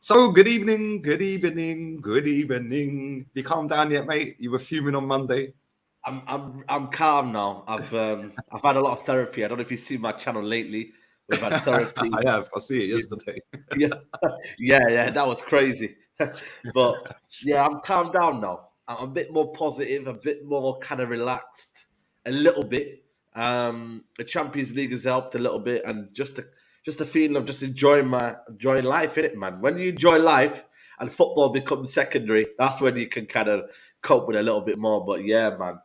So, good evening, good evening, good evening. You calmed down yet, mate? You were fuming on Monday. I'm calm now. I've had a lot of therapy. I don't know if you've seen my channel lately. We've had therapy. I have. I see it yesterday. Yeah, yeah, that was crazy. But yeah, I'm calmed down now. I'm a bit more positive, a bit more kind of relaxed, a little bit. The Champions League has helped a little bit, and just a feeling of just enjoying life, innit, man? When you enjoy life and football becomes secondary, that's when you can kind of cope with a little bit more. But yeah, man,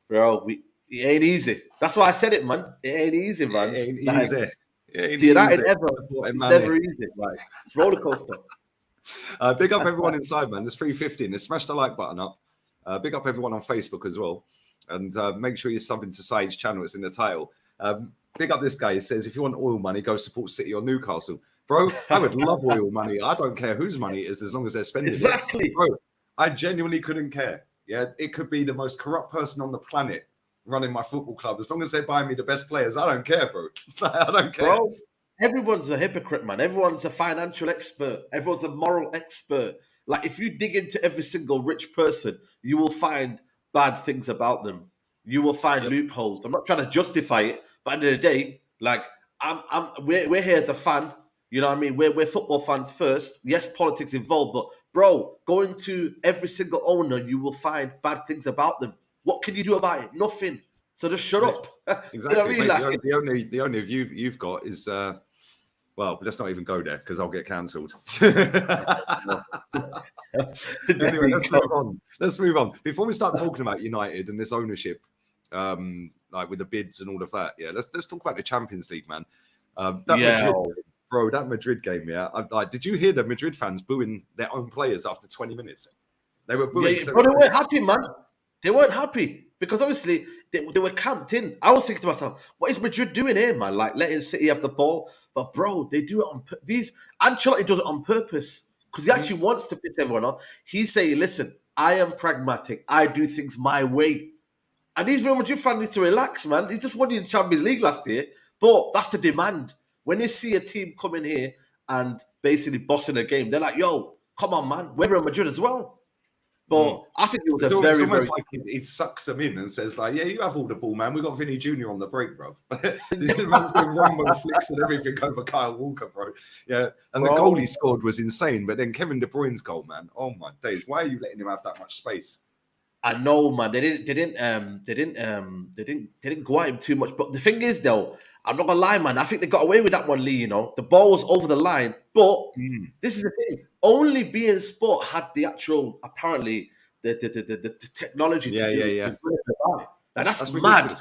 bro, it ain't easy. That's why I said it, man. It ain't easy, man. It ain't Like easy. It ain't the United easy. ever, Supporting it's Manny. never easy. Like it's roller coaster. Big up everyone inside, man. There's 350 in there. Smash the like button up. Big up everyone on Facebook as well. And make sure you're subbing to Sage's channel. It's in the title. Big up this guy. He says, if you want oil money, go support City or Newcastle. Bro, I would love oil money. I don't care whose money it is as long as they're spending Exactly. it. Bro, I genuinely couldn't care. Yeah, it could be the most corrupt person on the planet running my football club. As long as they buy me the best players, I don't care, bro. I don't care. Bro, everyone's a hypocrite, man. Everyone's a financial expert. Everyone's a moral expert. Like, if you dig into every single rich person, you will find bad things about them. You will find loopholes. I'm not trying to justify it, but at the end of the day, like, we're here as a fan. You know what I mean? We're football fans first. Yes, politics involved, but bro, going to every single owner, you will find bad things about them. What can you do about it? Nothing. So just shut up. Exactly. You know what I mean? Like, the only view you've got is well, let's not even go there because I'll get cancelled. Anyway, let's move on. Before we start talking about United and this ownership, like with the bids and all of that, let's talk about the Champions League, man. That Madrid game, did you hear the Madrid fans booing their own players after 20 minutes? They were booing. Yeah, but they weren't happy, man. They weren't happy because obviously they were camped in. I was thinking to myself, what is Madrid doing here, man? Like letting City have the ball, but bro, they do it on Ancelotti does it on purpose because he actually wants to piss everyone off. He's saying, "Listen, I am pragmatic. I do things my way." And these Real Madrid fans need to relax, man. He's just won the Champions League last year, but that's the demand. When they see a team come in here and basically bossing a game, they're like, "Yo, come on, man, we're Real Madrid as well." But I think it was it's very like he sucks them in and says, like, yeah, you have all the ball, man. We got Vinny Jr. on the break, bro. This man's doing Rambo flicks and everything over Kyle Walker, bro. Yeah, and the goal he scored was insane. But then Kevin De Bruyne's goal, man. Oh my days, why are you letting him have that much space? I know, man. They didn't go at him too much. But the thing is, though, I'm not gonna lie, man. I think they got away with that one, Lee. You know, the ball was over the line, but this is the thing. Only beIN Sport had the actual, apparently, the technology to do it. Like, that's mad.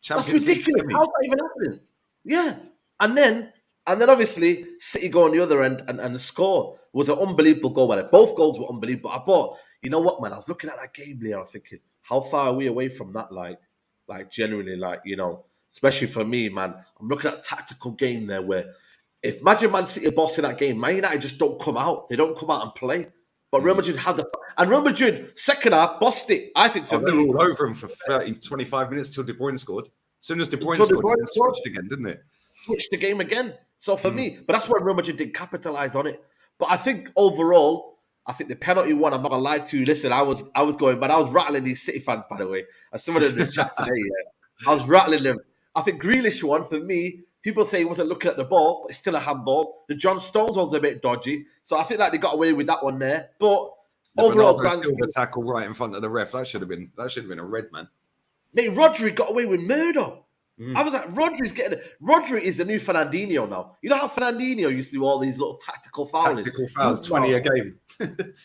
That's ridiculous. How's that even happening? Yeah, and then obviously City go on the other end and the score was an unbelievable goal. By it. Both goals were unbelievable. I thought, you know what, man? I was looking at that game, Lee. I was thinking, how far are we away from that? Like genuinely, like, you know, especially for me, man. I'm looking at a tactical game there where if imagine Man City bossing that game, Man United just don't come out. They don't come out and play. But Real Madrid had and Real Madrid, second half, bossed it. I think for me. They were all over him for 30, 25 minutes till De Bruyne scored. As soon as De Bruyne scored, it switched again, didn't it? Switched the game again. So for me, but that's why Real Madrid didn't capitalize on it. But I think overall, I think the penalty one, I'm not gonna lie to you. Listen, I was going, but I was rattling these City fans, by the way. As someone in the chat today, I was rattling them. I think Grealish one for me. People say he wasn't looking at the ball, but it's still a handball. The John Stones was a bit dodgy, so I think like they got away with that one there. But overall, the tackle right in front of the ref. That should have been a red, man. Mate, Rodri got away with murder. I was like, Rodri is the new Fernandinho now. You know how Fernandinho used to do all these little tactical fouls? Tactical fouls, 20 a game.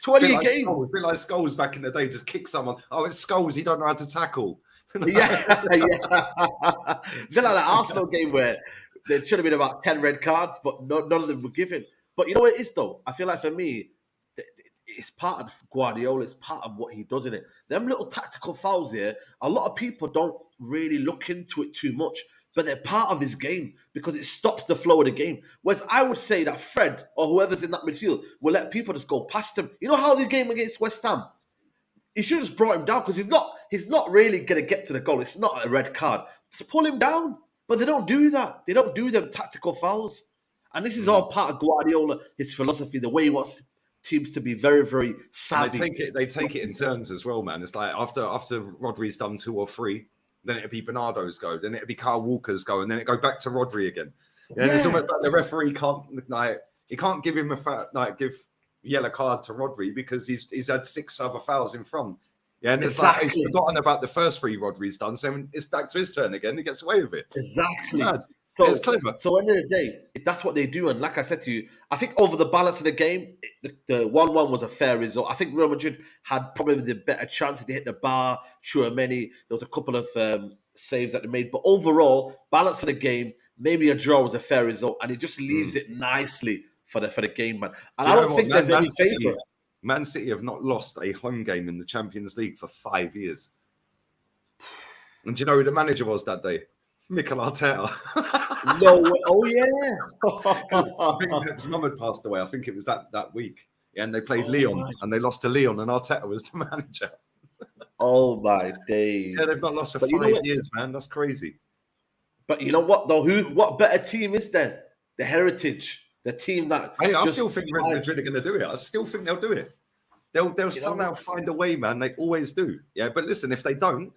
20 a game. A bit like Scholes back in the day, just kick someone. Oh, it's Scholes, he don't know how to tackle. Yeah. They're like that Arsenal game where there should have been about 10 red cards, but none of them were given. But you know what it is, though? I feel like for me, it's part of Guardiola. It's part of what he does in it. Them little tactical fouls here, a lot of people don't really look into it too much, but they're part of his game because it stops the flow of the game. Whereas I would say that Fred or whoever's in that midfield will let people just go past him. You know how the game against West Ham? He should have just brought him down because he's not really going to get to the goal. It's not a red card. Just pull him down. But they don't do that. They don't do them tactical fouls. And this is all part of Guardiola, his philosophy, the way he wants teams to be very, very savvy. And they take it in turns as well, man. It's like after Rodri's done 2 or 3, then it'll be Bernardo's go, then it'll be Kyle Walker's go, and then it go back to Rodri again. And it's almost like the referee can't give him give yellow card to Rodri because he's had 6 other fouls in front. Yeah, and it's like he's forgotten about the first 3 Rodri's done, so it's back to his turn again. He gets away with it. Exactly. So it's clever. So at the end of the day, that's what they do. And like I said to you, I think over the balance of the game, the 1-1 was a fair result. I think Real Madrid had probably the better chance. They hit the bar, Tchouaméni. There was a couple of saves that they made. But overall, balance of the game, maybe a draw was a fair result. And it just leaves it nicely for the game, man. And I don't think there's any favourite. Man City have not lost a home game in the Champions League for 5 years. And do you know who the manager was that day? Mikel Arteta. No way. Oh, yeah. I think his mum had passed away. I think it was that week. Yeah, and they played Lyon, and they lost to Lyon, and Arteta was the manager. Oh, my days. Yeah, they've not lost for 5 years, man. That's crazy. But you know what, though? What better team is there? The Heritage. The team that... Hey, I still think Real Madrid are going to do it. I still think they'll do it. They'll somehow find a way, man. They always do. Yeah, but listen, if they don't,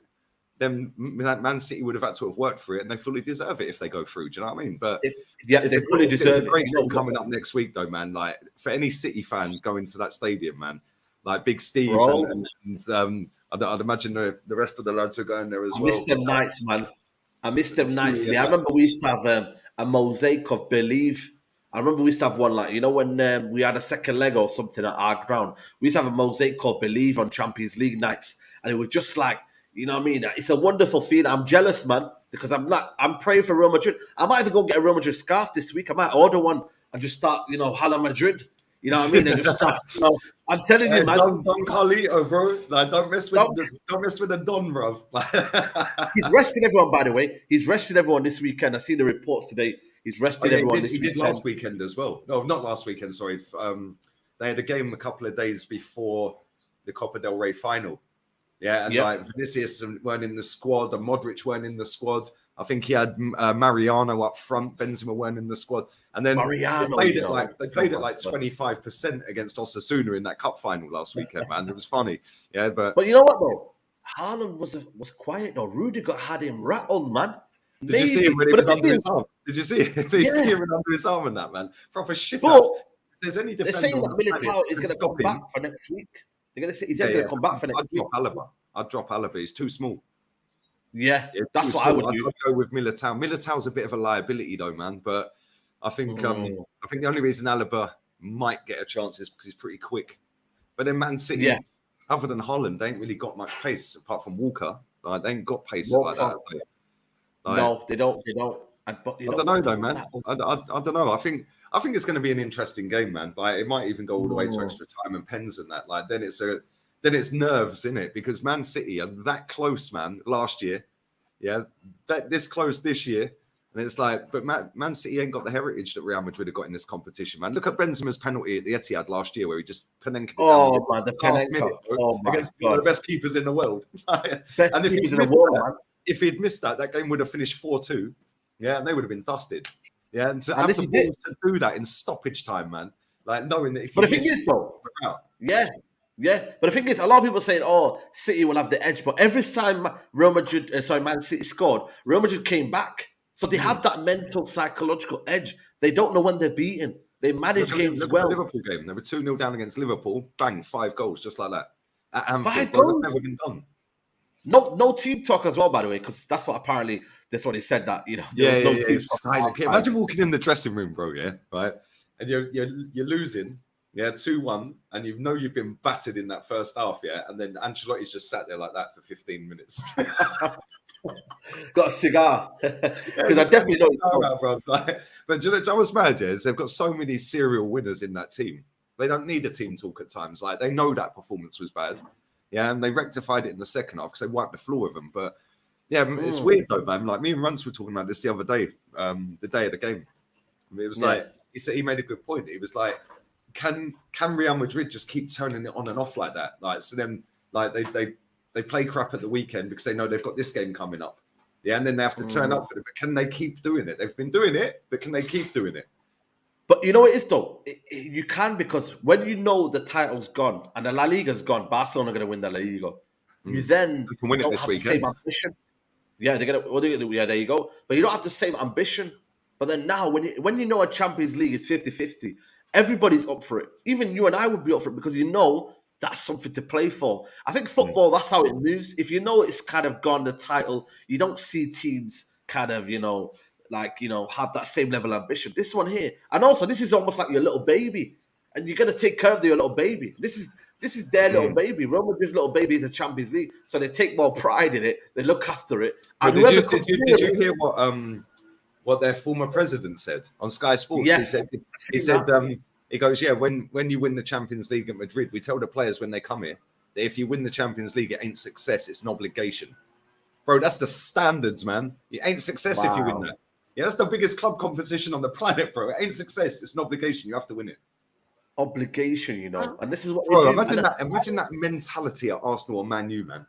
then Man City would have had to have worked for it, and they fully deserve it if they go through. Do you know what I mean? But they fully deserve it. Great game coming up next week, though, man. Like for any City fan going to that stadium, man. Like Big Steve and I'd imagine the rest of the lads are going there as well. I miss them nights, man. I miss them nights. I remember we used to have a mosaic of Believe. I remember we used to have one when we had a second leg or something at our ground. We used to have a mosaic called Believe on Champions League nights, and it was just like. You know what I mean? It's a wonderful feeling. I'm jealous, man, because I'm praying for Real Madrid. I might even go get a Real Madrid scarf this week. I might order one and just start, Hala Madrid. You know what I mean? And just start, I'm telling you, man. Don Carlito, bro. Like, don't mess with the Don, bro. He's rested everyone, by the way. He's rested everyone this weekend. I see the reports today. He's rested everyone this weekend. He did last weekend as well. No, not last weekend, sorry. They had a game a couple of days before the Copa del Rey final. Yeah, and like Vinicius weren't in the squad, and Modric weren't in the squad. I think he had Mariano up front. Benzema weren't in the squad, and then they played it like 25% against Osasuna in that cup final last weekend. Man, it was funny. Yeah, but you know what though? Haaland was quiet though. Rudiger had him rattled, man. Did you see him when he was under his arm? Did you see it? He's peering under his arm and that, man. Proper shit. But there's any defender. They're saying that Militao is going to come back for next week. They're going to say he's going to come back for next week. I'd drop Alaba. He's too small. Yeah, that's what I would do. I'd go with Militao. Militao's a bit of a liability, though, man. But I think the only reason Alaba might get a chance is because he's pretty quick. But then Man City, other than Holland, they ain't really got much pace apart from Walker. Like, they ain't got pace like that. No, they don't. I don't know, though, man. I don't know. I think it's going to be an interesting game, man. Like, it might even go all the way to extra time and pens and that. Like, then it's nerves, in it, because Man City are that close, man. Last year, this close this year, and it's like, but Man City ain't got the heritage that Real Madrid have got in this competition, man. Look at Benzema's penalty at the Etihad last year, where he just Panenka. Oh man, the Panenka against one of the best keepers in the world. And if he'd missed that game would have finished 4-2. Yeah, and they would have been dusted. Yeah, and to have the balls to do that in stoppage time, man. Like knowing that if. But the thing is, though, but the thing is, a lot of people saying, "Oh, City will have the edge," but every time Man City scored, Real Madrid came back, so they have that mental, psychological edge. They don't know when they're beaten. They manage games well. The Liverpool game, they were 2-0 down against Liverpool. Bang, 5 goals, just like that. At Anfield, 5 goals. That's never been done. No team talk as well, by the way, because that's what he said that there was no team talk. Imagine walking in the dressing room, bro. Yeah, right, and you're losing. Yeah, 2-1, and you've been battered in that first half, and then Ancelotti's just sat there like that for 15 minutes. Got a cigar. Because I definitely know it's bro. But do you know what's mad, is they've got so many serial winners in that team. They don't need a team talk at times. Like, they know that performance was bad. Yeah, and they rectified it in the second half because they wiped the floor with them. But, it's weird, though, man. Like, me and Runts were talking about this the other day, the day of the game. It was like, he made a good point. It was like, Can Real Madrid just keep turning it on and off like that? Like, so then, like, they play crap at the weekend because they know they've got this game coming up. Yeah, and then they have to turn up for it. But can they keep doing it? They've been doing it, but can they keep doing it? But you know what it is though? You can, because when you know the title's gone and the La Liga's gone, Barcelona are going to win the La Liga. You then You can win it don't this have the weekend. same ambition. Yeah, they're gonna. What are they gonna do? Yeah, there you go. But you don't have the same ambition. But then now, when you know a Champions League is 50-50, everybody's up for it. Even you and I would be up for it, because you know that's something to play for. I think football, that's how it moves. If you know it's kind of gone, the title, you don't see teams kind of, have that same level of ambition. This one here, and also this is almost like your little baby, and you're gonna take care of your little baby. This is their little baby. Real Madrid's little baby is a Champions League, so they take more pride in it. They look after it, and But whoever did comes you, near did you it- hear what their former president said on Sky Sports? Yes, He said he goes, yeah, when you win the Champions League at Madrid, we tell the players when they come here that if you win the Champions League, it ain't success, it's an obligation. Bro, that's the standards, man. It ain't success if you win that. Yeah, that's the biggest club competition on the planet, bro. It ain't success, it's an obligation. You have to win it. obligation, and this is what Bro, they do. imagine that mentality at Arsenal or Man U, man.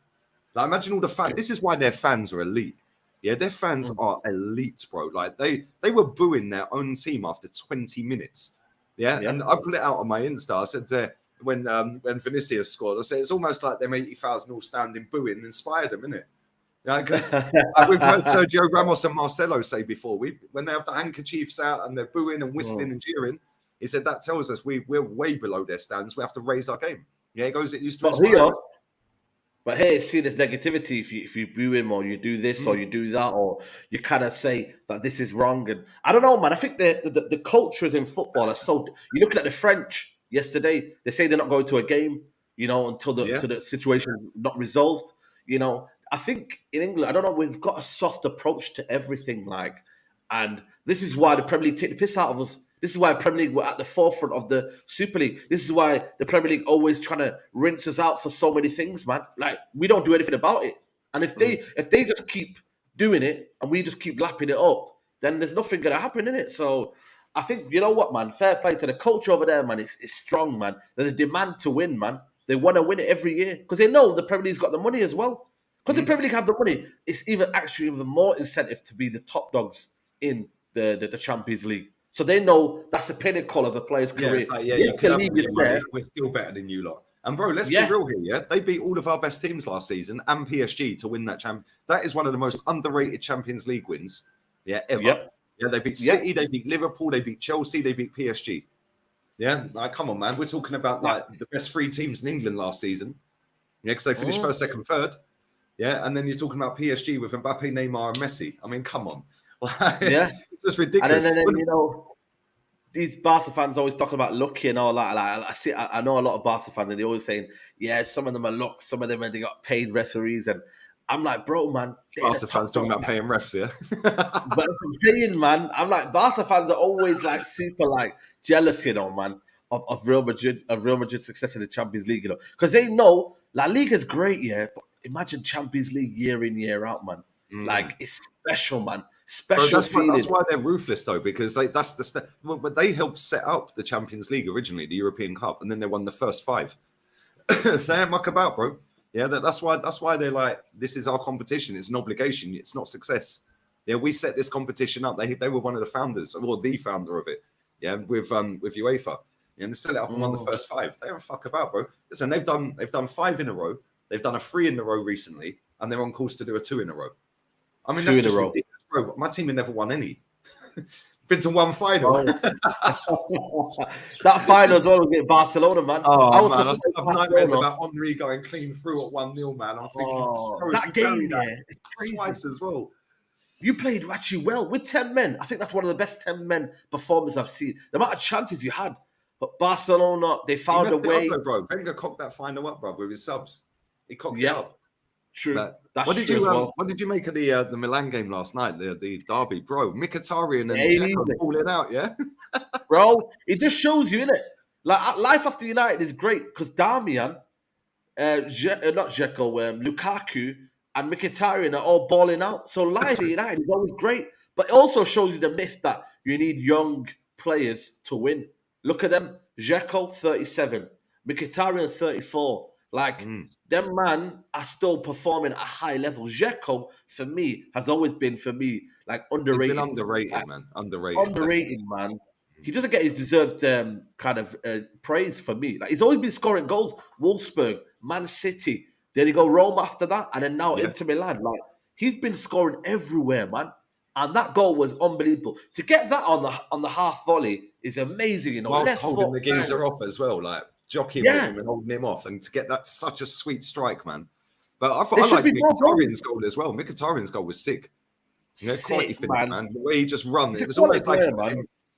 Like, imagine all the fans. This is why their fans are elite. Yeah, their fans are elite, bro. Like they were booing their own team after 20 minutes. Yeah, and I put it out on my Insta. I said when Vinicius scored, I said it's almost like them 80,000 all standing booing inspired them, innit? Yeah, because we've heard Sergio Ramos and Marcelo say before, when they have the handkerchiefs out and they're booing and whistling and cheering, he said that tells us we're way below their stands. We have to raise our game. Yeah, he goes, it used to inspire us. But here, see, there's negativity if you boo him, or you do this or you do that, or you kind of say that this is wrong. And I don't know, man. I think the cultures in football are so. You're looking at the French yesterday. They say they're not going to a game, until the situation is not resolved. I think in England, I don't know. We've got a soft approach to everything, and this is why the Premier League take the piss out of us. This is why Premier League were at the forefront of the Super League. This is why the Premier League always trying to rinse us out for so many things, man. Like, we don't do anything about it. And if they just keep doing it and we just keep lapping it up, then there's nothing going to happen in it. So I think, you know what, man? Fair play to the culture over there, man. It's strong, man. There's a demand to win, man. They want to win it every year because they know the Premier League's got the money as well. Because the Premier League have the money, it's even more incentive to be the top dogs in the Champions League. So they know that's the pinnacle of a player's career. It's like, you can have all your money. We're still better than you lot. And bro, let's be real here. Yeah, they beat all of our best teams last season and PSG to win that champ. That is one of the most underrated Champions League wins, ever. Yep. Yeah, they beat City, they beat Liverpool, they beat Chelsea, they beat PSG. Yeah, come on, man. We're talking about the best three teams in England last season. Yeah, because they finished first, second, third. Yeah, and then you're talking about PSG with Mbappe, Neymar, and Messi. I mean, come on. It's just ridiculous. And then these Barca fans always talking about lucky and all that. I know a lot of Barca fans, and they're always saying, some of them are luck, some of them they got paid referees, and I'm like, bro, man. Barca fans talking about paying refs, yeah. But I'm saying, man, I'm like, Barca fans are always super jealous, man, of Real Madrid's success in the Champions League, because they know La Liga's great, but imagine Champions League year in, year out, man. It's special, man. Special feeling. That's why they're ruthless, though, because but they helped set up the Champions League originally, the European Cup, and then they won the first 5. They don't muck about, bro. Yeah, that's why they're like, this is our competition. It's an obligation. It's not success. Yeah, we set this competition up. They were one of the founders, or the founder of it. Yeah, with UEFA. Yeah, and they set it up and won the first 5. They don't fuck about, bro. Listen, they've done 5 in a row. They've done a 3 in a row recently, and they're on course to do a 2 in a row. I mean, 2 in a row. Ridiculous, bro. My team had never won any. Been to one final. That final as well was against Barcelona, man. I still have nightmares about Henry going clean through at 1-0, man. I'm thinking, that game, it's crazy. Twice as well. You played actually well with 10 men. I think that's one of the best 10 men performances I've seen. The amount of chances you had. But Barcelona, they found a way. Bro. Wenger cocked that final up, bro, with his subs. He cocked it up. True. What did you make of the Milan game last night? The derby, bro. Mkhitaryan and Dzeko falling out, bro. It just shows you, innit? Like, life after United is great because Darmian, Lukaku, and Mkhitaryan are all balling out. So life at United is always great, but it also shows you the myth that you need young players to win. Look at them: Dzeko 37, Mkhitaryan 34. Them man are still performing at a high level. Dzeko, for me, has always been underrated. He's been underrated, man. Underrated, man. he doesn't get his deserved kind of praise for me. Like he's always been scoring goals. Wolfsburg, Man City, then he go Rome after that, and then now Inter Milan. Like he's been scoring everywhere, man. And that goal was unbelievable. To get that on the half volley is amazing. You know, whilst left holding foot, the geezer off as well, like jockeying with him and holding him off, and to get that such a sweet strike, man. But I thought I liked Mkhitaryan's goal as well. Mkhitaryan's goal was sick. You know, sick, man. The way he just run, it was almost like it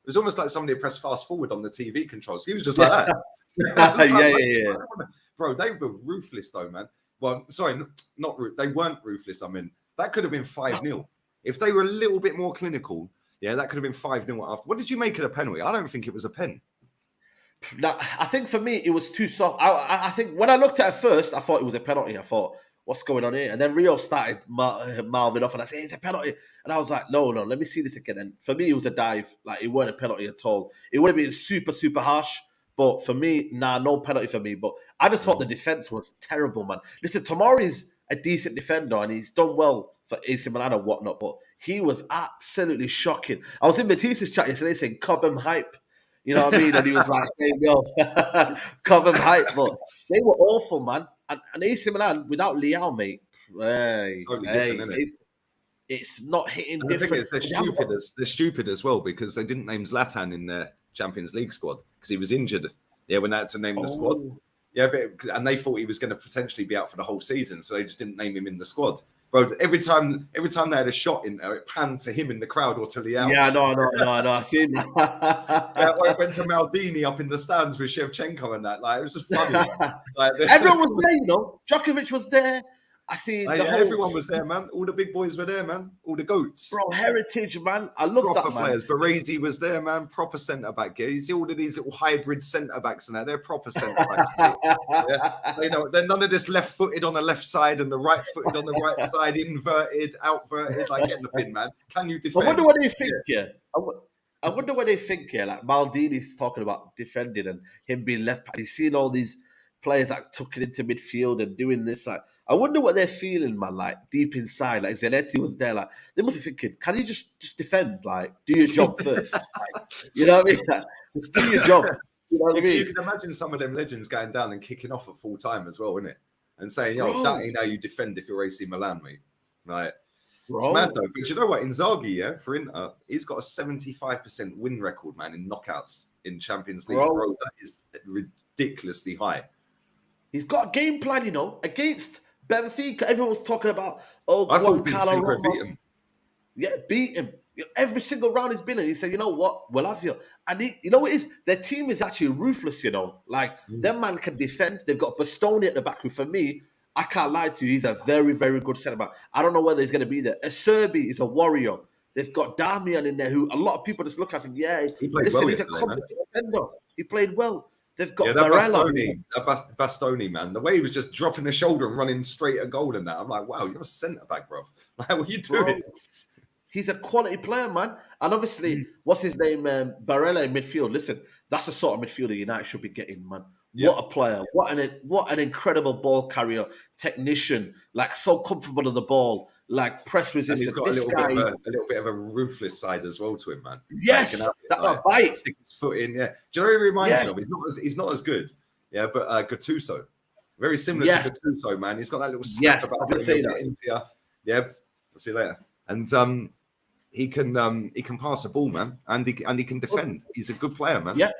was almost like somebody pressed fast forward on the TV controls. He was just like that. Bro, they were ruthless though, man. Well, sorry, they weren't ruthless. I mean, that could have been 5-0. If they were a little bit more clinical, that could have been 5-0 after. What did you make of a penalty? I don't think it was a pen. Now, I think for me, it was too soft. I think when I looked at it first, I thought it was a penalty. I thought, what's going on here? And then Rio started mouthing off, and I said, it's a penalty. And I was like, no, let me see this again. And for me, it was a dive. Like, it wasn't a penalty at all. It would have been super, super harsh. But for me, no penalty for me. But I just thought the defense was terrible, man. Listen, Tomori's a decent defender, and he's done well for AC Milan and whatnot, but he was absolutely shocking. I was in Matisse's chat yesterday saying, Cobham hype. You know what I mean? And he was like, hey, yo, Cobham hype. But they were awful, man. And AC Milan, without Leao, mate, it's not hitting and different. The thing is, they're stupid as well because they didn't name Zlatan in their Champions League squad because he was injured. Yeah, when they had to name the squad. Yeah, and they thought he was going to potentially be out for the whole season, so they just didn't name him in the squad. Bro, every time they had a shot in there, it panned to him in the crowd or to Leao. Yeah, no, I seen that. It went to Maldini up in the stands with Shevchenko and that. Like, it was just funny. Everyone was there, you know. Djokovic was there. I see everyone was there, man. All the big boys were there, man. All the goats. Bro, heritage, man. I love that, man. Players. Baresi was there, man. Proper centre-back. Yeah, you see all of these little hybrid centre-backs and that. They're proper centre-backs. They're none of this left-footed on the left side and the right-footed on the right side, inverted, outverted. Like, get in the pin, man. Can you defend? I wonder what they think, I wonder what they think here. Like, Maldini's talking about defending and him being left back. He's seen all these players that took it into midfield and doing this. Like, I wonder what they're feeling, man. Like deep inside, like Zanetti was there. Like they must be thinking, can you just defend? Like, do your job first. Like, you know what I mean? Like, just do your job. You know what I mean? You can imagine some of them legends going down and kicking off at full time as well, isn't it? And saying, "Yo, that ain't how you defend if you're AC Milan, mate." Like, it's mad though. But you know what? Inzaghi, for Inter, he's got a 75% win record, man, in knockouts in Champions League. Bro, that is ridiculously high. He's got a game plan, you know, against Benfica. Everyone was talking about, I thought Benfica beat him. Yeah, beat him. Every single round he's been in, he said, you know what, we'll have you. And you know what it is? Their team is actually ruthless, you know. Like, them man can defend. They've got Bastoni at the back, who for me, I can't lie to you, he's a very, very good centre-back. I don't know whether he's going to be there. Acerbi is a warrior. They've got Damian in there, who a lot of people just look at him, he played well. He's a competent defender. He played well. They've got Bastoni, man. The way he was just dropping the shoulder and running straight at goal and that. I'm like, wow, you're a centre-back, bro. Like, what are you doing? Bro, he's a quality player, man. And obviously, what's his name? Barella in midfield. Listen, that's the sort of midfielder United should be getting, man. Yeah. What a player. What an incredible ball carrier, technician, like so comfortable on the ball, like press resistant. And he's got a little bit of a ruthless side as well to him, man. Yes, that bite. Stick his foot in, yeah. Do you know what he reminds me of? He's not as good, yeah, but Gattuso. Very similar to Gattuso, man. He's got that little snap about I say that. Into you. Yeah, I'll see you later. And he can pass the ball, man, and he can defend. He's a good player, man. Yeah.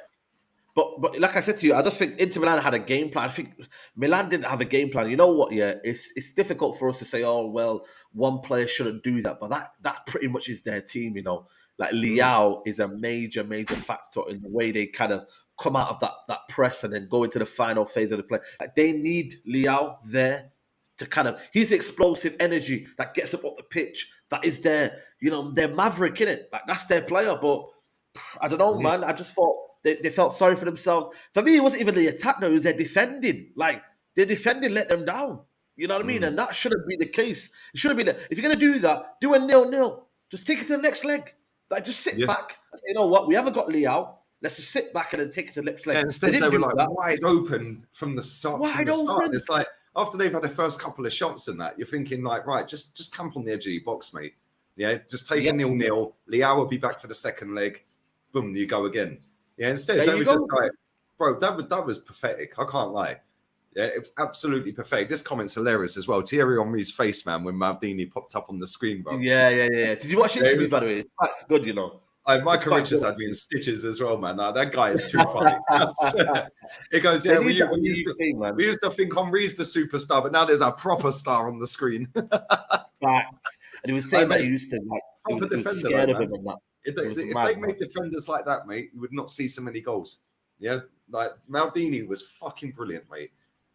But like I said to you, I just think Inter Milan had a game plan. I think Milan didn't have a game plan. You know what? Yeah, it's difficult for us to say, oh well, one player shouldn't do that. But that pretty much is their team. You know, like Leao is a major factor in the way they kind of come out of that press and then go into the final phase of the play. Like, they need Leao there to kind of his explosive energy that gets up the pitch. That is their, you know, they're maverick in it. Like that's their player. But I don't know, man. I just thought. They felt sorry for themselves. For me, it wasn't even the attack, though. It was their defending. Like, their defending let them down. You know what I mean? And that shouldn't be the case. It shouldn't be that. If you're going to do that, do a 0-0. Just take it to the next leg. Like, just sit back and say, you know what? We haven't got Leao. Let's just sit back and then take it to the next leg. Yeah, instead, they were like wide open from the start. It's like, after they've had their first couple of shots and that, you're thinking, like, right, just camp on the edge of your box, mate. Yeah, just take a 0-0. Leao will be back for the second leg. boom, you go again. Yeah, instead There they you were go. just like, bro, that was pathetic. I can't lie. Yeah, it was absolutely pathetic. This comment's hilarious as well. Thierry Henry's face, man, when Maldini popped up on the screen, bro. Yeah. Did you watch the Yeah, interview, by the way? It's quite good, you know. Michael quite Richards good. had me in stitches as well, man. That guy is too funny. It goes, yeah, They need that in the UK, man. we used to think Henry's the superstar, but now there's a proper star on the screen. Facts. And he was saying that he used to like, he Proper was defender, scared though, of man. him and that. If It was they mad, made man. defenders like that, mate, you would not see so many goals. Yeah, like Maldini was fucking brilliant, mate.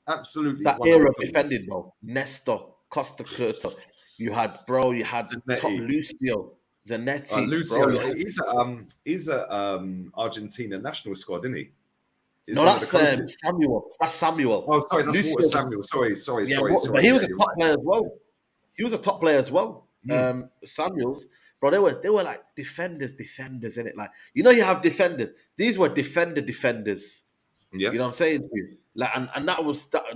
Absolutely. That one of era the of defending, bro. Nestor, Costa Curta. You had Zanetti. top Lucio, Zanetti, Lucio, bro. he's a Argentina national squad, isn't he? He's No, one of that's the coaches. Samuel. That's Samuel. Oh, sorry, that's Lucio Walter Samuel. Sorry. Yeah, but he was a you're top right. player as well. He was a top player as well. Samuels, bro, they were like defenders in it. Like, you know, you have defenders. These were defenders. Yeah. You know what I'm saying to you? Like, and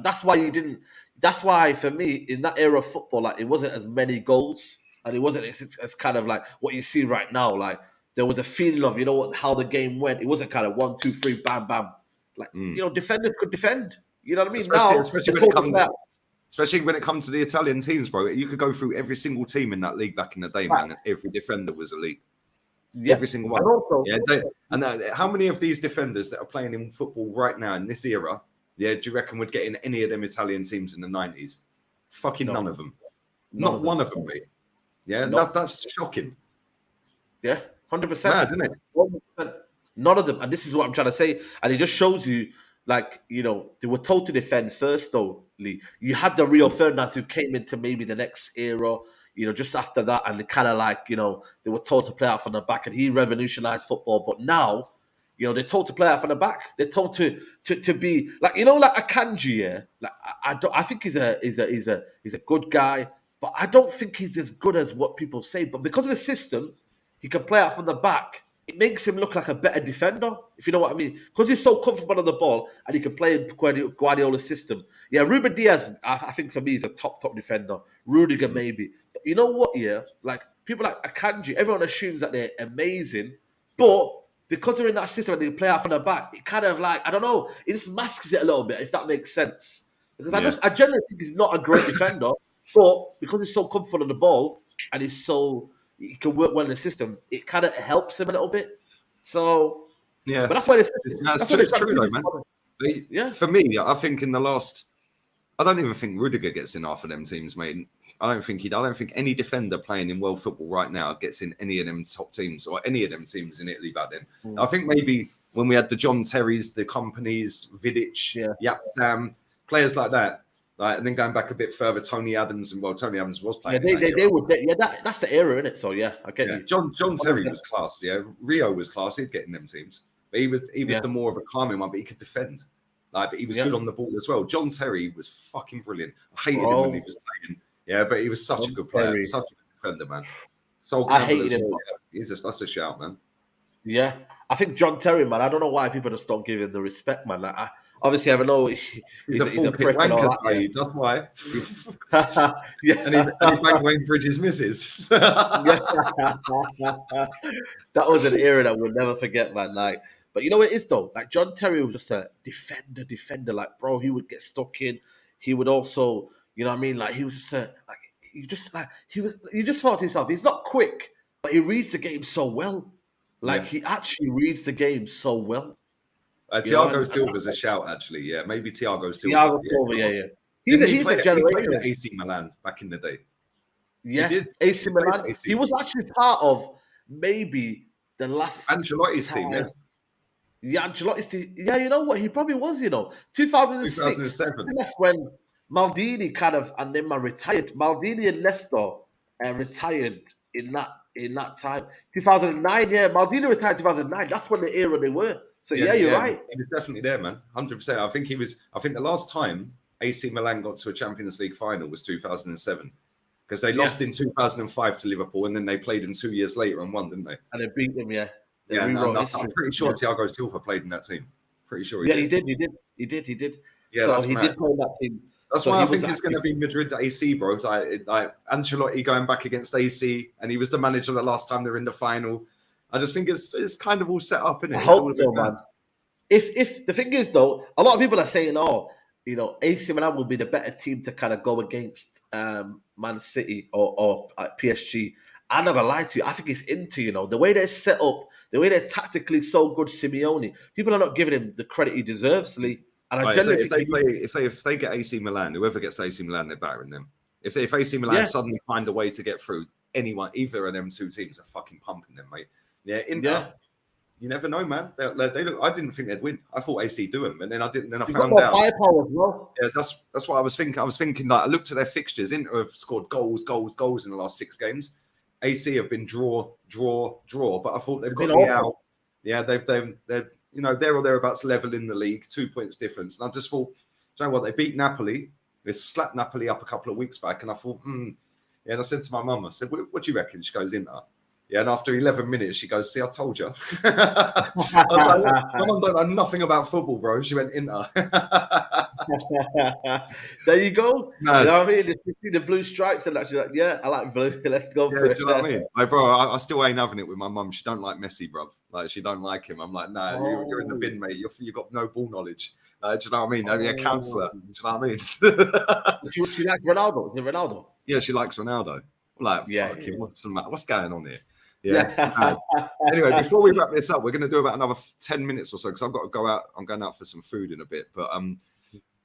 that's why you didn't. That's why for me in that era of football, like it wasn't as many goals, and it wasn't as kind of like what you see right now. Like there was a feeling of how the game went. It wasn't kind of 1, 2, 3, bam, bam. Like defenders could defend. You know what I mean? Especially when it comes to the Italian teams, bro. You could go through every single team in that league back in the day, man. And every defender was elite. Yeah. Every single one. And also, how many of these defenders that are playing in football right now in this era, do you reckon would get in any of them Italian teams in the 90s? Fucking none of them. Not one of them, mate. Yeah, that's shocking. Yeah, 100%. Mad, isn't it? 100%. None of them. And this is what I'm trying to say. And it just shows you, like, they were told to defend first, though, Lee. You had the Rio Ferdinands who came into maybe the next era, just after that. And they kind of like, they were told to play out from the back. And he revolutionized football. But now, they're told to play out from the back. They're told to be like, like Akanji, yeah. Like I think he's a good guy, but I don't think he's as good as what people say. But because of the system, he can play out from the back. It makes him look like a better defender, if you know what I mean. Because he's so comfortable on the ball and he can play in Guardiola's system. Yeah, Ruben Diaz, I think for me, is a top defender. Rudiger, maybe. But you know what, yeah? Like, people like Akanji, everyone assumes that they're amazing, but because they're in that system and they play out from the back, it kind of like, I don't know, it just masks it a little bit, if that makes sense. Because I generally think he's not a great defender, but because he's so comfortable on the ball and he can work well in the system, it kind of helps him a little bit. So, yeah. But that's why it's true, though, man. Yeah. For me, I think I don't even think Rudiger gets in half of them teams, mate. I don't think any defender playing in world football right now gets in any of them top teams or any of them teams in Italy back then. I think maybe when we had the John Terrys, the Companies, Vidic, Yapstam, players like that. And then going back a bit further, Tony Adams Tony Adams was playing. That's the era, isn't it? So I get you. John Terry was class. Yeah, Rio was class. He'd get in them teams, but he was the more of a calming one. But he could defend. But he was good on the ball as well. John Terry was fucking brilliant. I hated him when he was playing. Yeah, but he was such a good player, such a good defender, man. So I hated him. That's a shout, man. Yeah, I think John Terry, man. I don't know why people just don't give him the respect, man. Like, obviously, I know he's a prick and all that. That's why. And he banged Wayne Bridges' misses. That was an era that we'll never forget, man. Like, but you know what it is though? Like John Terry was just a defender. Like, bro, he would get stuck in. He would also, you know what I mean? Like, he was just you just thought to yourself, he's not quick, but he reads the game so well. Like, he actually reads the game so well. Thiago Silva's a shout, actually. Yeah, maybe Thiago Silva. Thiago Silva, yeah. He's a generation. He played at AC Milan back in the day. Yeah, he did. AC Milan. He was actually part of maybe the last Ancelotti's team. Yeah, Ancelotti's team. Yeah, you know what? He probably was. 2006. That's when Maldini and then retired. Maldini and Leicester retired in that time. 2009. Yeah, Maldini retired 2009. That's when the era they were. So you're right. He was definitely there, man. 100%. I think the last time AC Milan got to a Champions League final was 2007 because they lost in 2005 to Liverpool and then they played them 2 years later and won, didn't they? And they beat them, yeah. I'm pretty sure Thiago Silva played in that team. Pretty sure he did. He did. Yeah, so he did play in that team. That's why I think it's going to be Madrid AC, bro. Like Ancelotti going back against AC, and he was the manager the last time they're in the final. I just think it's kind of all set up, isn't I it? It's all hope a bit so, man. mad. If the thing is though, a lot of people are saying, "Oh, AC Milan will be the better team to kind of go against Man City or PSG." I'm not gonna lie to you. I think it's Inter. The way they're set up, the way they're tactically so good. Simeone, people are not giving him the credit he deserves, Lee. And I Right, generally if think, they get AC Milan, whoever gets AC Milan, they're battering them. If AC Milan yeah, suddenly find a way to get through anyone, either of them two teams are fucking pumping them, mate. Yeah, Inter. yeah, You never know, man. They look. I didn't think they'd win. I thought AC do them, and then I didn't. Then I you've got found more out. firepower as well. Yeah, that's what I was thinking. I was thinking that I looked at their fixtures. Inter have scored goals in the last 6 games. AC have been draw. But I thought they've got the out. Yeah, they're there or thereabouts level in the league, 2 points difference. And I just thought, you know what? They beat Napoli. They slapped Napoli up a couple of weeks back, and I thought, Yeah, and I said to my mum, I said, what do you reckon? She goes, Inter. Yeah, and after 11 minutes, she goes, see, I told you. I was like, my mum don't know nothing about football, bro. She went, Inter. There you go. Mad. You know what I mean? You see the blue stripes and actually like, yeah, I like blue. Let's go for it. Do you know what I mean? Like, bro, I still ain't having it with my mum. She don't like Messi, bro. Like, she don't like him. I'm like, nah, you're in the bin, mate. You got no ball knowledge. Do you know what I mean? You're a counsellor. Do you know what I mean? She likes Ronaldo. Is it Ronaldo? Yeah, she likes Ronaldo. I'm like, Yeah, fuck him. What's going on here? Yeah. Anyway, before we wrap this up, we're going to do about another 10 minutes or so because I've got to go out. I'm going out for some food in a bit. But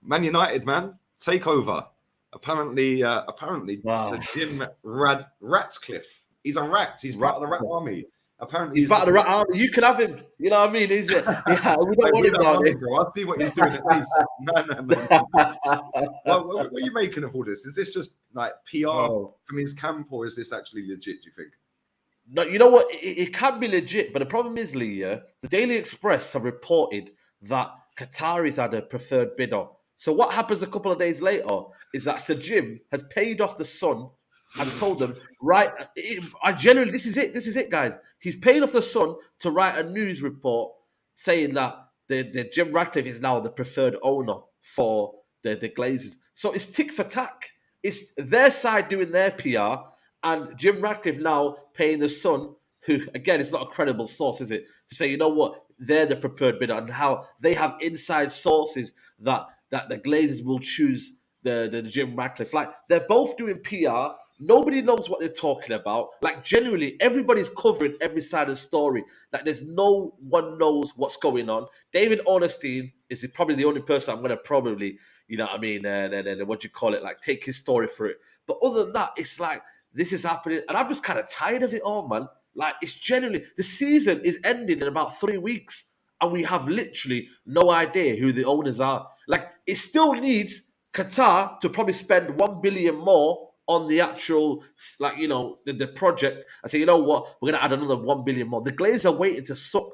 Man United, man, takeover. Apparently, Wow. Sir Jim Ratcliffe. He's a rat. He's part of the rat army. Apparently, he's part of the rat army. You can have him. You know what I mean? Is it? Yeah, we don't want him down here. Bro. I'll see what he's doing at least. No. What are you making of all this? Is this just like PR from his camp, or is this actually legit? Do you think? No, you know what? It can be legit, but the problem is, Lee, the Daily Express have reported that Qataris had a preferred bidder. So what happens a couple of days later is that Sir Jim has paid off the son and told them, right, this is it, guys. He's paid off the son to write a news report saying that the Jim Ratcliffe is now the preferred owner for the Glazers. So it's tick for tack. It's their side doing their PR, and Jim Ratcliffe now paying the son, who, again, it's not a credible source, is it? To say, you know what, they're the preferred bidder, and how they have inside sources that the Glazers will choose the Jim Ratcliffe. Like, they're both doing PR. Nobody knows what they're talking about. Like, genuinely, everybody's covering every side of the story. Like, there's no one knows what's going on. David Ornstein is probably the only person I'm going to probably, you know what I mean, what you call it, like, take his story for it. But other than that, it's like, this is happening. And I'm just kind of tired of it all, man. Like, it's genuinely, the season is ending in about 3 weeks. And we have literally no idea who the owners are. Like, it still needs Qatar to probably spend 1 billion more on the actual, like, you know, the project. I say, you know what, we're going to add another 1 billion more. The Glazers are waiting to suck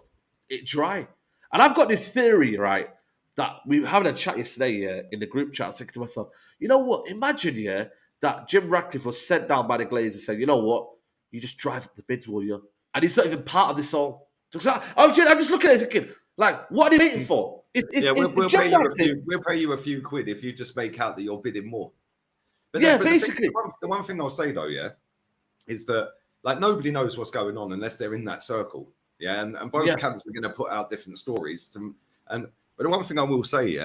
it dry. And I've got this theory, right, that we were having a chat yesterday in the group chat. I was thinking to myself, you know what, imagine, that Jim Ratcliffe was sent down by the Glazers and said, you know what, you just drive up the bids, will you? And he's not even part of this all. I'm just looking at it thinking, like, what are they waiting for? We'll pay you a few quid if you just make out that you're bidding more. But basically. The one thing I'll say, though, is that, like, nobody knows what's going on unless they're in that circle. Yeah, and both camps are going to put out different stories. But the one thing I will say,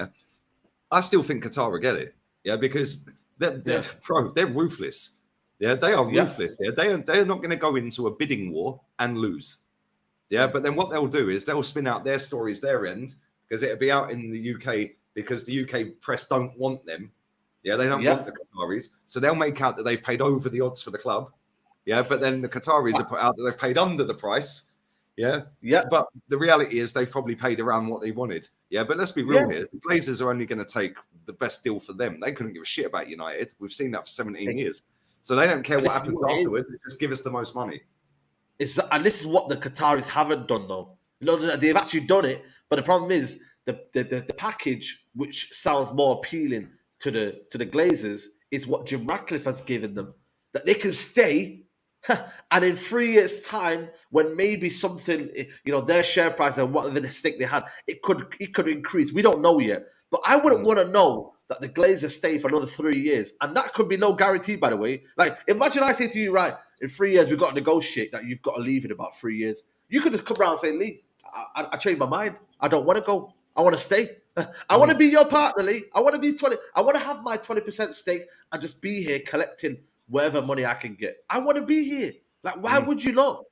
I still think Qatar will get it. Yeah, because they're ruthless. Yeah, they are ruthless. Yeah, they're not going to go into a bidding war and lose. Yeah, but then what they'll do is they'll spin out their stories their end, because it'll be out in the UK because the UK press don't want them. Yeah, they don't want the Qataris. So they'll make out that they've paid over the odds for the club. Yeah, but then the Qataris have put out that they've paid under the price. Yeah. But the reality is they've probably paid around what they wanted. Yeah, but let's be real here. The Glazers are only going to take the best deal for them. They couldn't give a shit about United. We've seen that for 17 years. So they don't care what happens afterwards. Just give us the most money. And this is what the Qataris haven't done, though. You know, they've actually done it, but the problem is the package, which sounds more appealing to the Glazers, is what Jim Ratcliffe has given them. That they can stay, and in 3 years' time, when maybe something, you know, their share price and whatever the stake they had, it could increase. We don't know yet, but I wouldn't want to know that the Glazers stay for another 3 years, and that could be no guarantee, by the way. Like, imagine I say to you, right, in 3 years we've got to negotiate that you've got to leave in about 3 years. You could just come around and say, Lee, I changed my mind. I don't want to go. I want to stay. I want to be your partner, Lee. I want to be 20. I want to have my 20% stake and just be here collecting whatever money I can get. I want to be here. Like, why would you not?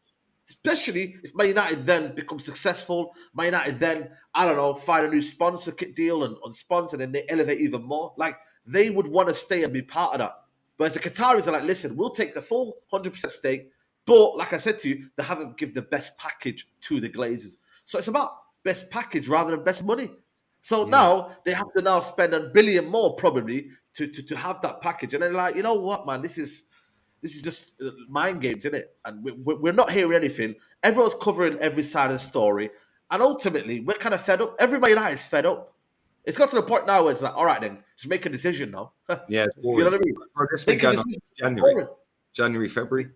Especially if Man United then become successful. Man United then, I don't know, find a new sponsor deal and sponsor, and they elevate even more. Like, they would want to stay and be part of that. But as the Qataris are like, listen, we'll take the full 100% stake. But like I said to you, they haven't given the best package to the Glazers. So it's about best package rather than best money. So now they have to now spend $1 billion more probably to have that package. And they're like, you know what, man, this is just mind games, isn't it? And we're not hearing anything. Everyone's covering every side of the story. And ultimately, we're kind of fed up. Everybody now is fed up. It's got to the point now where it's like, all right, then, just make a decision now. Yeah, it's you know what I mean? Bro, this week going on January, February.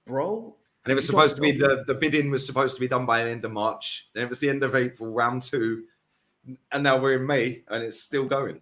Bro. And it was supposed to be, the bidding was supposed to be done by the end of March. Then it was the end of April, round 2. And now we're in May, and it's still going.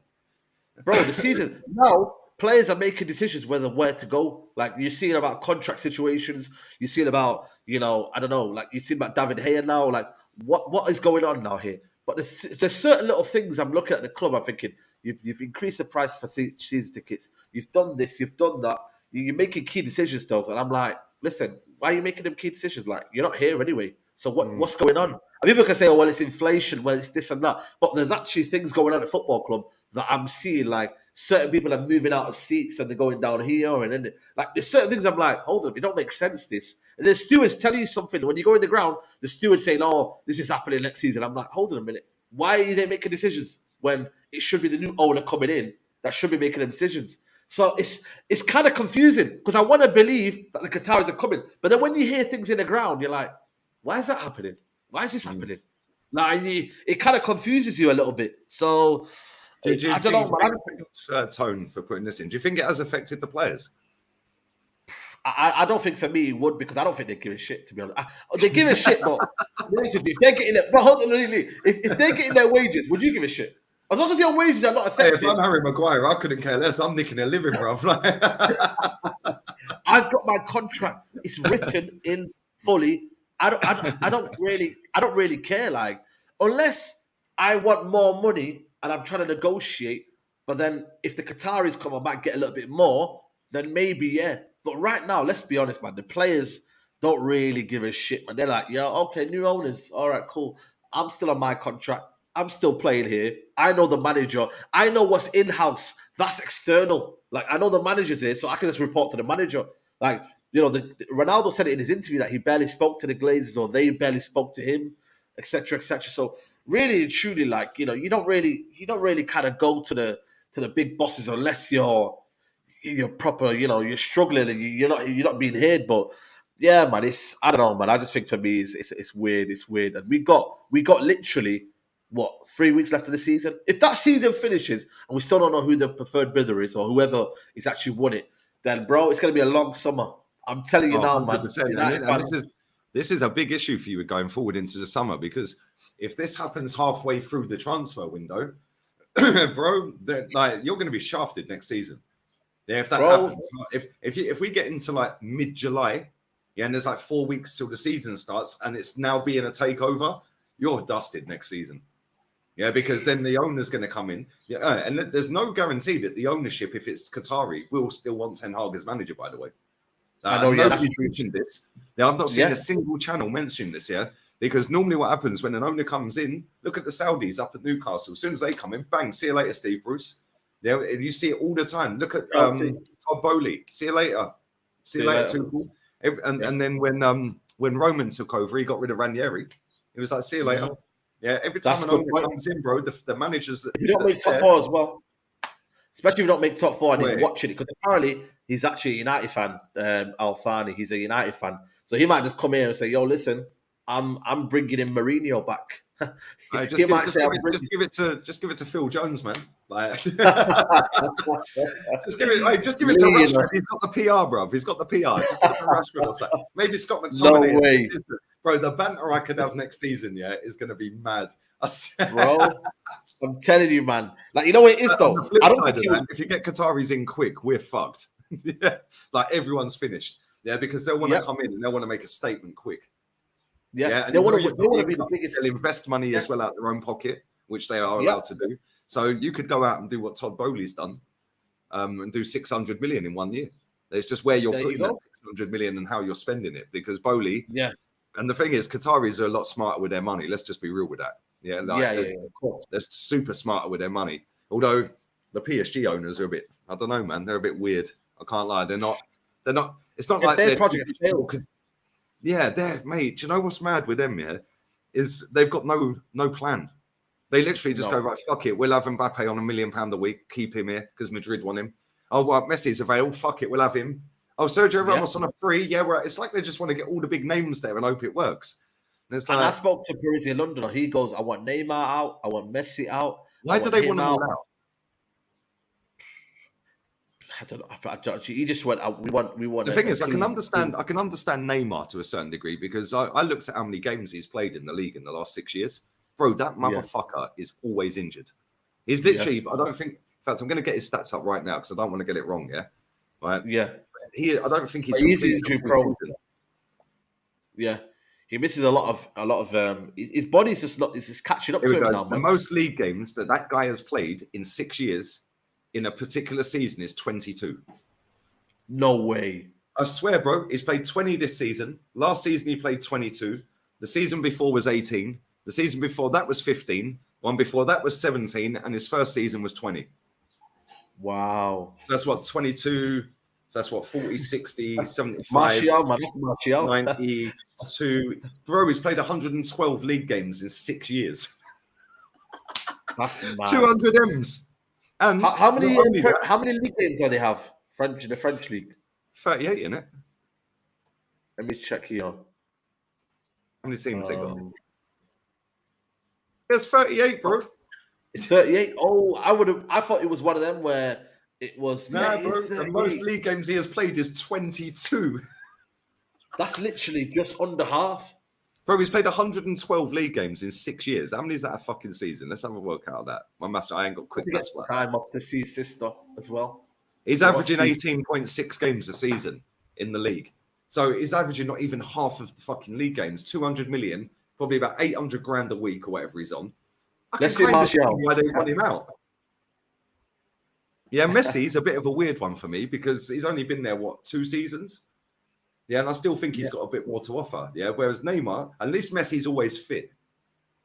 Bro, the season, now players are making decisions where to go. Like, you're seeing about contract situations. You're seeing about, I don't know, like you're seeing about David Gea now. Like, what is going on now here? But there's certain little things I'm looking at the club. I'm thinking, you've increased the price for season tickets. You've done this. You've done that. You're making key decisions, though. And I'm like, listen, why are you making them key decisions? Like, you're not here anyway. So what's going on? And people can say, oh, well, it's inflation. Well, it's this and that. But there's actually things going on at the football club that I'm seeing. Like, certain people are moving out of seats and they're going down here. And then, like, there's certain things I'm like, hold on, it don't make sense, this. And the stewards tell you something. When you go in the ground, the steward's saying, oh, this is happening next season. I'm like, hold on a minute. Why are they making decisions when it should be the new owner coming in that should be making the decisions? So it's kind of confusing because I want to believe that the Qataris are coming. But then when you hear things in the ground, you're like, why is that happening? Why is this happening? Like, it kind of confuses you a little bit. So I don't know. Tone for putting this in. Do you think it has affected the players? I don't think for me it would, because I don't think they give a shit, to be honest. They give a shit, but if they're getting their, hold on, if they're getting their wages, would you give a shit? As long as your wages are not affected. Hey, if I'm Harry Maguire, I couldn't care less. I'm nicking a living, bro. I've got my contract. It's written in fully. I don't really care. Like, unless I want more money and I'm trying to negotiate, but then if the Qataris come, I might get a little bit more. Then maybe, yeah. But right now, let's be honest, man. The players don't really give a shit, man. They're like, yeah, okay, new owners. All right, cool. I'm still on my contract. I'm still playing here. I know the manager. I know what's in-house. That's external. Like, I know the manager's here, so I can just report to the manager. Like, Ronaldo said it in his interview that he barely spoke to the Glazers, or they barely spoke to him, etc., etc. So really and truly, like, you don't really kind of go to the big bosses unless you're proper, you're struggling and you're not being heard. But yeah, man, I don't know, man. I just think for me it's weird. It's weird. And we got literally 3 weeks left of the season. If that season finishes and we still don't know who the preferred bidder is or whoever is actually won it, then bro, it's gonna be a long summer. I'm telling you now, man. This is a big issue for you going forward into the summer, because if this happens halfway through the transfer window, bro, like, you're going to be shafted next season. Yeah, if that happens, if we get into like mid-July, yeah, and there's like 4 weeks till the season starts, and it's now being a takeover, you're dusted next season. Yeah, because then the owner's going to come in. Yeah, and there's no guarantee that the ownership, if it's Qatari, will still want Ten Hag as manager, by the way. I know nobody's mentioned this. Now, I've not seen a single channel mention this, because normally what happens when an owner comes in, look at the Saudis up at Newcastle. As soon as they come in, bang, see you later, Steve Bruce. Yeah, you see it all the time. Look at Todd Bowley. See you later. See you later, Tuchel. And then when Roman took over, he got rid of Ranieri. He was like, see you later. Yeah, every time an owner comes in, bro, the managers... If you don't make top 4 as well, especially if you don't make top 4 and he's watching it, because apparently he's actually a United fan, Alfani. He's a United fan. So he might just come here and say, yo, listen, I'm bringing in Mourinho back. Just give it to Phil Jones, man. Like, just give it to Rashford. He's got the PR, bro. He's got the PR. Just give it to Rashford or something. Maybe Scott McTominay. No way. Bro, the banter I could have next season, is going to be mad. Bro, I'm telling you, man. Like, you know what it is, though? If you get Qataris in quick, we're fucked. Yeah, like, everyone's finished. Yeah, because they'll want to come in and they'll want to make a statement quick. Yeah, and they want to be the biggest. They'll invest money as well out their own pocket, which they are allowed to do. So you could go out and do what Todd Bowley's done, and do 600 million in 1 year. It's just where you're putting that 600 million and how you're spending it. Because Bowley, and the thing is, Qataris are a lot smarter with their money. Let's just be real with that. Yeah, of course. They're super smarter with their money. Although the PSG owners are a bit, I don't know, man, they're a bit weird. I can't lie. They're not. It's not like their project's failed. Yeah, mate. Do you know what's mad with them? Yeah, is they've got no plan. They literally just go, right, fuck it. We'll have Mbappe on £1 million a week. Keep him here because Madrid want him. Oh, well, Messi's available. Fuck it. We'll have him. Oh, Sergio Ramos on a free. Yeah, right. It's like they just want to get all the big names there and hope it works. And it's like, I spoke to Borussia London. He goes, I want Neymar out. I want Messi out. Why do they want them all out? I don't know. He just went out. We want. The thing is, I can understand Neymar to a certain degree because I looked at how many games he's played in the league in the last 6 years. Bro, that motherfucker is always injured. He's literally. I don't think. In fact, I'm going to get his stats up right now because I don't want to get it wrong. Yeah. Right. Yeah. I don't think he's injury prone. Yeah. He misses a lot of. His body's just not. It's just catching up to him now. The most league games that guy has played in 6 years in a particular season is 22. No way. I swear, bro. He's played 20 this season. Last season he played 22. The season before was 18. The season before that was 15. One before that was 17, and his first season was 20. Wow. So that's what 22. So that's what 40, 60, 75, Martial, man. That's Martial. 92. Bro, he's played 112 league games in 6 years. That's mad. 200 M's. And how many league games do they have? In the French league? 38, isn't it? Let me check here. How many teams they got? There's 38, bro. It's 38. Oh, I thought it was one of them where it was. Nah, bro. The most league games he has played is 22. That's literally just under half. Bro, he's played 112 league games in 6 years. How many is that a fucking season? Let's have a work out of that. My maths, I ain't got quick maths like that. Time up to see his sister as well. He's averaging 18.6 games a season in the league. So he's averaging not even half of the fucking league games. 200 million, probably about 800 grand a week or whatever he's on. Let's see Martial. Why they want him out. Yeah, Messi's a bit of a weird one for me because he's only been there, 2 seasons? Yeah, and I still think he's got a bit more to offer. Yeah, whereas Neymar, at least Messi's always fit.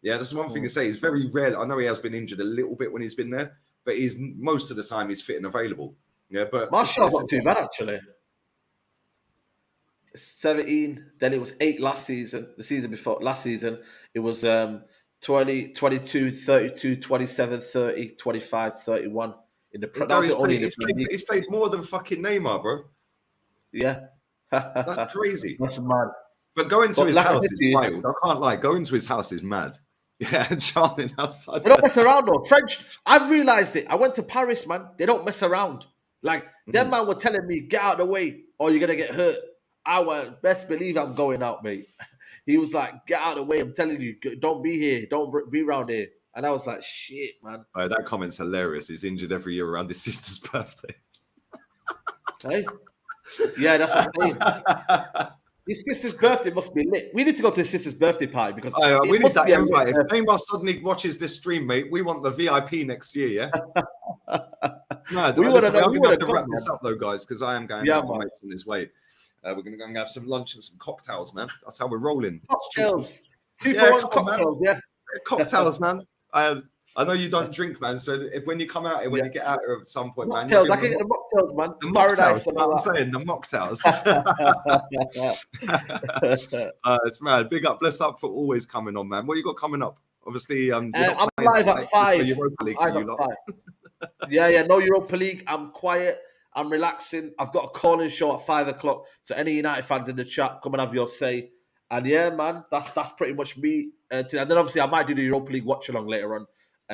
Yeah, that's one thing to say. He's very rare. I know he has been injured a little bit when he's been there, but he's most of the time he's fit and available. Yeah, but Martial's not too bad actually. 17, then it was 8 last season. The season before last season, it was 20, 22, 32, 27, 30, 25, 31. He's played more than fucking Neymar, bro. Yeah. That's crazy. That's mad. But going to his house is wild. I can't lie. Going to his house is mad. Yeah, Charlie outside. They don't mess around though. French, I've realized it. I went to Paris, man. They don't mess around. Like, them man were telling me, get out of the way or you're going to get hurt. I went, best believe I'm going out, mate. He was like, get out of the way. I'm telling you, don't be here. Don't be around here. And I was like, shit, man. Oh, that comment's hilarious. He's injured every year around his sister's birthday. Hey? Yeah, that's what I'm saying. His sister's birthday must be lit. We need to go to his sister's birthday party because we need that invite. If Neymar suddenly watches this stream, mate, we want the VIP next year, yeah? No, we're going to have to wrap this up, though, guys, because I am going out my mates on his way. We're going to go and have some lunch and some cocktails, man. That's how we're rolling. Cocktails. 2 for 1 cocktails, yeah. Cocktails, man. I know you don't drink, man. So when you come out here, when you get out here at some point, mocktails, man. I can get the mocktails, man. The mocktails. I'm saying the mocktails. It's mad. Big up. Bless up for always coming on, man. What you got coming up? Obviously, I'm live at 5. Europa League for you lot. Yeah. No Europa League. I'm quiet. I'm relaxing. I've got a calling show at 5 o'clock. So any United fans in the chat, come and have your say. And yeah, man, that's pretty much me. And then obviously I might do the Europa League watch along later on.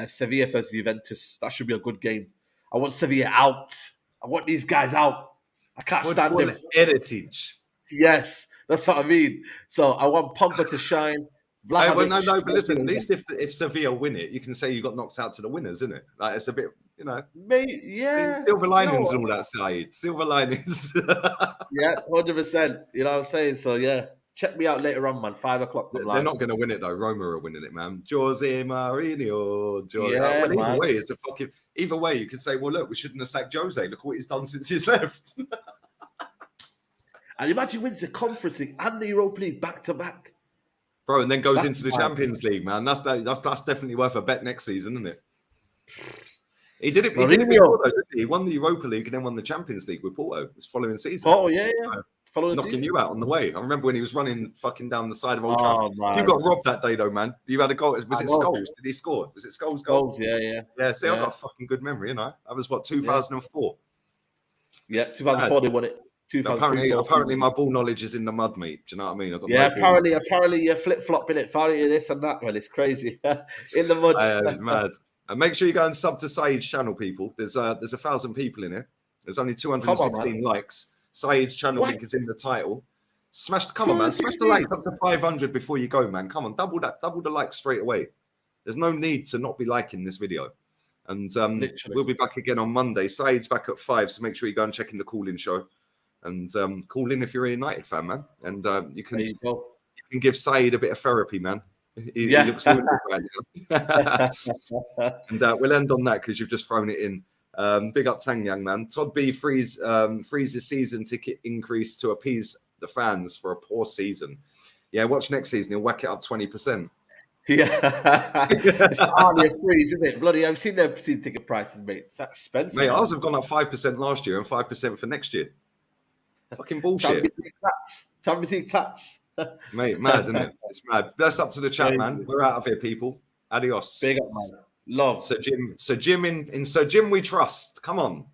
Sevilla versus Juventus. That should be a good game. I want Sevilla out. I want these guys out. I can't stand them. Heritage. Yes, that's what I mean. So I want Pogba to shine. No, but listen, at least if Sevilla win it, you can say you got knocked out to the winners, isn't it? Like, it's a bit, yeah. Silver linings and all that side. Silver linings. Yeah, 100%. You know what I'm saying? So, yeah. Check me out later on, man. 5 o'clock. I'm They're live. not going to win it though. Roma are winning it, man. Jose Mourinho. Yeah, well, either man. way, it's a fucking. Either way, you could say, well, look, we shouldn't have sacked Jose. Look what he's done since he's left. And imagine wins the Conference League and the Europa League back to back. Bro, and then goes That's into the fine. Champions League, man. That's definitely worth a bet next season, isn't it? He did it. He Mourinho. did it before, though, didn't he? He won the Europa League and then won the Champions League with Porto this following season. Oh, yeah. Following Knocking season. you out on the way. I remember when he was running fucking down the side of Old Oh, Trafford. man. You got robbed that day, though, man. You had a goal. Was I it know. Scholes? Did he score? Was it Scholes' goal? Goals, yeah. Yeah, see, I've Yeah. got a fucking good memory, you know. That was, 2004? Yeah, 2004 they won it. 2003. Apparently my ball knowledge is in the mud, mate. Do you know what I mean? I've got Yeah, no ball. apparently you're flip-flopping it. Apparently this and that, man. It's crazy. In the mud. Mad. And make sure you go and sub to Saeed's channel, people. There's 1,000 people in here. There's only 216 likes. Saeed's channel link is in the title. Come on, man. Smash the likes up to 500 before you go, man. Come on, double the likes straight away. There's no need to not be liking this video. And we'll be back again on Monday. Saeed's back at 5, so make sure you go and check in the call-in show. And call in if you're a United fan, man. And you can give Saeed a bit of therapy, man. He looks wounded right now. And we'll end on that because you've just thrown it in. Big up Tang Yang, man. Todd B freezes season ticket increase to appease the fans for a poor season. Yeah, watch next season. He'll whack it up 20%. Yeah. It's hardly a freeze, isn't it? Bloody, I've seen their season ticket prices, mate. It's expensive. Mate, ours have gone up 5% last year and 5% for next year. Fucking bullshit. Champions League tax. Mate, mad, isn't it? It's mad. Bless up to the chat, man. We're out of here, people. Adios. Big up, man. Love. Sir Jim in Sir Jim we trust. Come on.